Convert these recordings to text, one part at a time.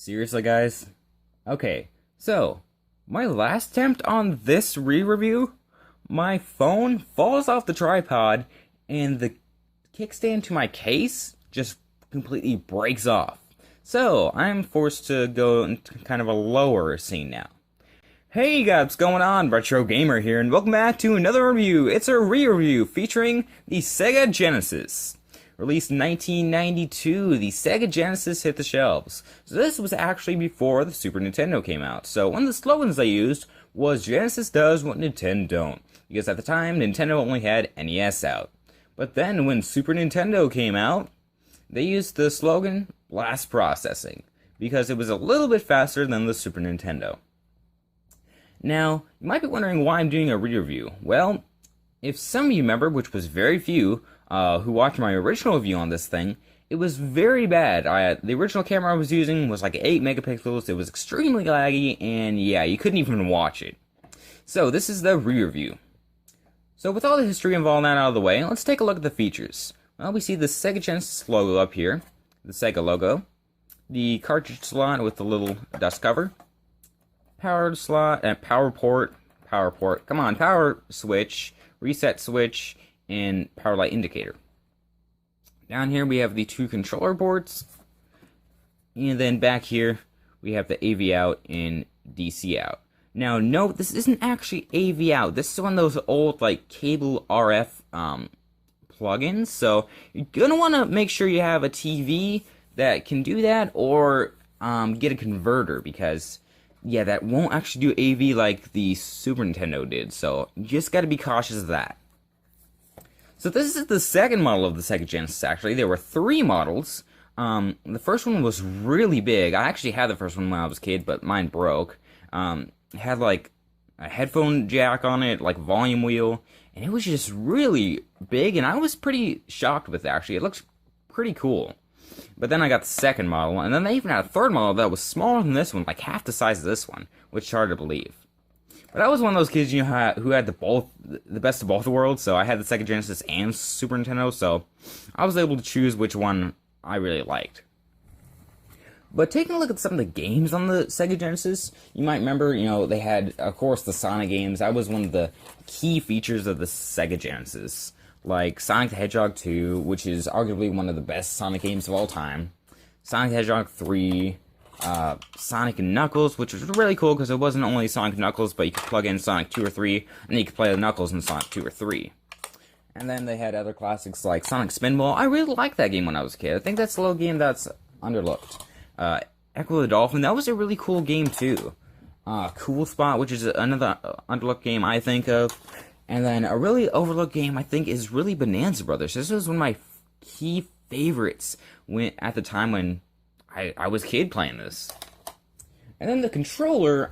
Seriously, guys? Okay, so, my last attempt on this re-review, my phone falls off the tripod, and the kickstand to my case just completely breaks off. So, I'm forced to go into kind of a lower scene now. Hey guys, what's going on? RetroGamer here, and welcome back to another review. It's a re-review featuring the Sega Genesis. Released in 1992, the Sega Genesis hit the shelves. So this was actually before the Super Nintendo came out. So one of the slogans they used was Genesis does what Nintendo don't. Because at the time, Nintendo only had NES out. But then when Super Nintendo came out, they used the slogan blast processing. Because it was a little bit faster than the Super Nintendo. Now, you might be wondering why I'm doing a re-review. Well, if some of you remember, which was very few, who watched my original review on this thing, it was very bad. The original camera I was using was like 8 megapixels, it was extremely laggy, and yeah, you couldn't even watch it. So this is the re-review. So with all the history and all that out of the way, let's take a look at the features. Well, we see the Sega Genesis logo up here, the Sega logo, the cartridge slot with the little dust cover, power slot, and power port, come on, power switch, reset switch, and power light indicator. Down here we have the 2 controller ports, and then back here we have the AV out and DC out. Now note, this isn't actually AV out, this is one of those old like cable RF plugins, so you're gonna want to make sure you have a TV that can do that, or get a converter, because yeah, that won't actually do AV like the Super Nintendo did, so you just gotta be cautious of that. So this is the second model of the Sega Genesis, actually. There were 3 models. The first one was really big. I actually had the first one when I was a kid, but mine broke. It had like a headphone jack on it, like volume wheel, and it was just really big, and I was pretty shocked with it, actually. It looks pretty cool. But then I got the second model, and then they even had a third model that was smaller than this one, like half the size of this one, which is hard to believe. But I was one of those kids, you know, who had the best of both worlds, so I had the Sega Genesis and Super Nintendo, so I was able to choose which one I really liked. But taking a look at some of the games on the Sega Genesis, you might remember, you know, they had, of course, the Sonic games. That was one of the key features of the Sega Genesis. Like Sonic the Hedgehog 2, which is arguably one of the best Sonic games of all time. Sonic the Hedgehog 3, Sonic and Knuckles, which was really cool because it wasn't only Sonic and Knuckles, but you could plug in Sonic 2 or 3, and then you could play the Knuckles in Sonic 2 or 3. And then they had other classics like Sonic Spinball. I really liked that game when I was a kid. I think that's a little game that's underlooked. Echo the Dolphin, that was a really cool game too. Cool Spot, which is another underlooked game I think of. And then a really overlooked game I think is really Bonanza Brothers. This was one of my key favorites at the time when I was a kid playing this. And then the controller's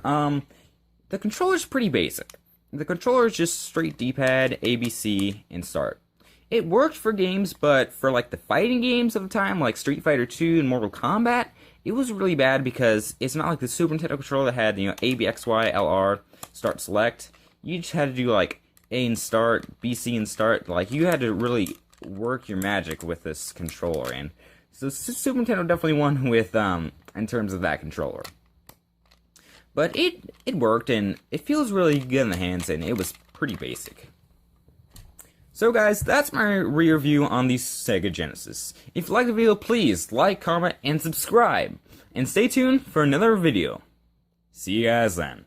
pretty basic. The controller is just straight D-pad, ABC, and start. It worked for games, but for like the fighting games of the time, like Street Fighter 2 and Mortal Kombat, it was really bad because it's not like the Super Nintendo controller that had, you know, A, B, X, Y, L, R, start, select. You just had to do like A and start, B, C and start. Like, you had to really work your magic with this controller, and so Super Nintendo definitely won with, in terms of that controller. But it worked, and it feels really good in the hands, and it was pretty basic. So guys, that's my re-review on the Sega Genesis. If you liked the video, please like, comment, and subscribe. And stay tuned for another video. See you guys then.